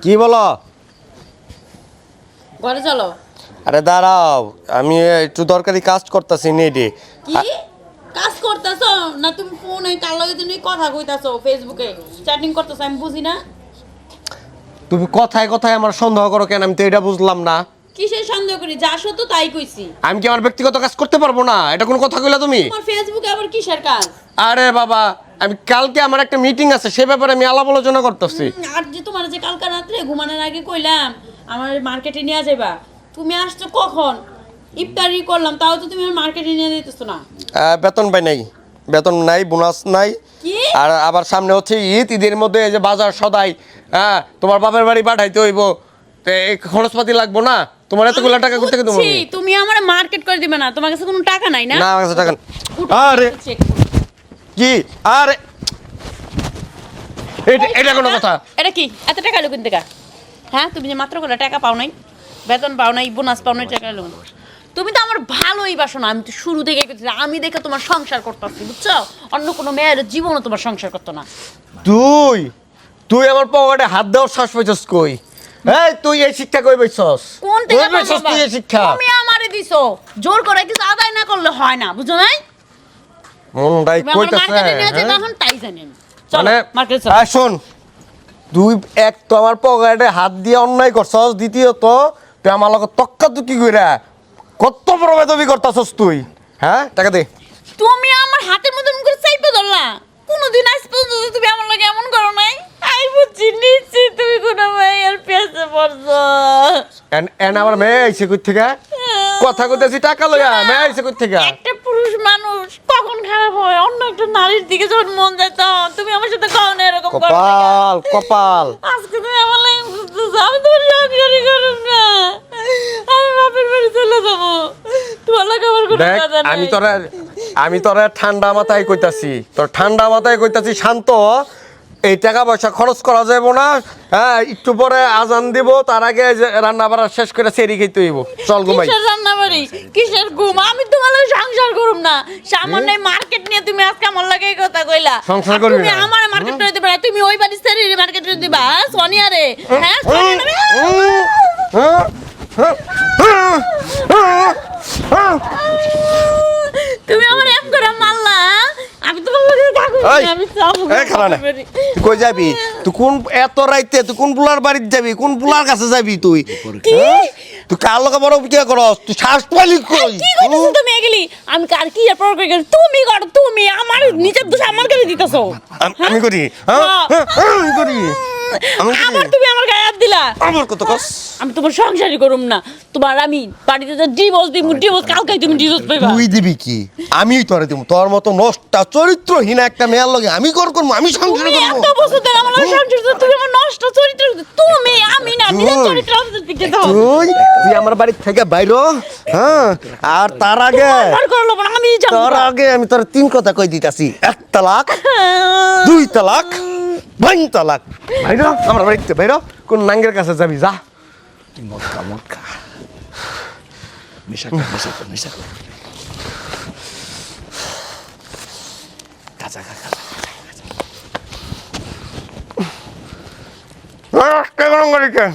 কি বলো? ঘরে চলো। আরে দাঁড়াও, আমি একটু দরকারি কাজ করতেছি নেডি। কি কাজ করতেছো না? তুমি ফোনে কার লগে তুমি কথা কইতাছো, ফেসবুকে চ্যাটিং করতেছো, আমি বুঝি না। তুমি কথায় কথায় আমার সন্দেহ করো কেন? আমি তো এটা বুঝলাম না। কিসের সন্দেহ করি? যা সত্য তাই কইছি। আমি কি আমার ব্যক্তিগত কাজ করতে পারবো না? এটা কোনো কথা কইলা তুমি? তোমার ফেসবুকে আবার কিসের কাজ? আরে বাবা, আমি কালকে আমার একটা মিটিং আছে, সে ব্যাপারে আমি আলাপ আলোচনা করতেছি। আর যে তোমার যে কালকা রাত্রে ঘুমানোর আগে কইলাম আমার মার্কেটে নিয়ে যাবা, তুমি আসছো কখন? ইফতারি করলাম, তাও তো তুমি আমার মার্কেটে নিয়ে যেতেছো না। বেতন পাই নাই, বেতন নাই, বোনাস নাই। কি? আর আবার সামনে হচ্ছে ঈদ, ঈদের মধ্যে এই যে বাজার সদাই, হ্যাঁ তোমার বাপের বাড়ি পাঠাইতে হইব, তো এই খরচপাতি লাগবো না? তোমার এতগুলো টাকা করতে দেবো বুঝছি, তুমি আমার মার্কেট করে দিবে না, তোমার কাছে কোনো টাকা নাই না? না, আমার কাছে টাকা নেই। উঠো, আরে চেক কি? আরে এটা কোনো কথা? এটা কি এত টাকা এলো কোন থেকে? হ্যাঁ, তুমি যে মাত্র করে টাকা পাও নাই, বেতন পাও নাই, বোনাস পাও নাই, টাকা এলো কোন থেকে? তুমি তো আমার ভালোই বাসো না। আমি তো শুরু থেকে আমি দেখে তোমার সংসার করতেছি, বুঝছো? অন্য কোনো মেয়ের জীবনও তোমার সংসার করতো না। তুই তুই আমার পকেটে হাত দেওয়ার শ্বাস পাইছস কই? এই তুই এই শিক্ষা কই পাইছস? কোন থেকে পাইছস তুই এই শিক্ষা? তুমি আমারে দিছো, জোর করে কিছু আদায় না করলে হয় না, বুঝছো নাই? মনটাই তুমি আমার কইতাছে মার্কেটে নিয়ে যেতে এখন তাই জানি আমি। চলো মানে মার্কেটে চলো। শোন, তুই এক তো আমার পকেটে হাত দিয়ে অন্যায় করছস, দ্বিতীয়ত তুই আমার লগে তক্কাতুকি কইরা কত বড় বেদবি করতাছস তুই। হ্যাঁ, টাকা দে। তুমি আমার হাতের মধ্যে এমন করে চাইপে ধরলা। কোনোদিন আজ পর্যন্ত তুমি আমার লাগে এমন করো নাই। আই বুঝছি নিশ্চিত তুমি কোনো মেয়ের পেছে পড়ছো। এন আমার মেয়ে আইছে কই থেকে? কথা কইতাছি টাকা লইয়া, মেয়ে আইছে কই থেকে? একটা পুরুষ মানুষ কখন খারাপ হয় অন্য একটা নারীর দিকে যখন মন যায় তখন তুমি আমার সাথে কখনো এরকম করো না। কপাল কপাল। আজকে তুমি আমার লাগে বুঝতেছো, আমি তোমার সংসারই করব না। আমি বাপের বাড়ি চলে যাবো, তোমার লাগে আমার কোনো দেখ, কথা নাই। আমি তোরা ঠান্ডা মাথায় কইতাছি, তোর ঠান্ডা মাথায় কইতাছি, শান্ত হ। এই টাকা পয়সা খরচ করা যাবে না। হ্যাঁ, একটু পরে আজান দিব, তার আগে রান্না বাড়া শেষ করে সেরি খেতে হইব। চল ঘুমাই। কিসের রান্না বাড়ি, কিসের ঘুম? আমি তোমার লগে সংসার করুম না। সামান্য মার্কেট নিয়ে তুমি আজকে আমার লাগে এই কথা কইলা। সংসার আর করবি তুমি না? আমার মার্কেট করে দিবা না, তুমি ওই বাড়ি সেরি মার্কেট করে দিবা। হ্যাঁ, সোনিয়া রে। হ্যাঁ, সোনিয়া রে। তুমি আমার এম করে মারলা। আমি তোমার লগে থাকব না, আমি যাবো। এই খালা না, তুই কই যাবি? তুই কোন এত রাইতে তুই কোন বুলার বাড়িতে যাবি? কোন বুলার কাছে যাবি তুই? হ্যাঁ? তুই কার লগে বড় কি করস? তুই শ্বাস পাইলি কই? কি কইতেছ তুমি এগুলি? আমি কার কি আর প্রয়োগ করি? তুমি করো, তুমি আমার নিজের দোষ আমার গায়ে দিতেছো। আমি করি? হ্যাঁ, আমি করি। আবার তুমি আমার গায়ে হাত দিলা। আমার কত কস? আমি তোমার সংসারই করুম না। তোমার আমি বাড়িতে যে ডিভোর্স দিমু, ডিভোর্স কালকেই তুমি ডিভোর্স পাইবা। তুই দিবি কি? আমি তোরে দিব। তোর মতো নষ্টা চরিত্রহীন একটা মেয়ের লগে আমি করব, আমি সংসার তুমি করব। এত বছর ধরে আমার লগে সংসার করছো, তুমি আমার নষ্ট চরিত্র, তুমি আমি না নিজের চরিত্র আমাদের দিকে দাও। তুই আমার বাড়ি থেকে বাইরো। হ্যাঁ, আর তার আগে আর করলো না, আমি জানি তোর আগে আমি তোর তিন কথা কই দিতাছি। 1 তালাক, 2 তালাক, 5 তালাক। বাইরো আমার বাড়িতে, বাইরো। কোন নাঙ্গের কাছে যাবি? যা। মক্কা মক্কা মিশা কাঁচা কাঁচা কে গরম করি কে?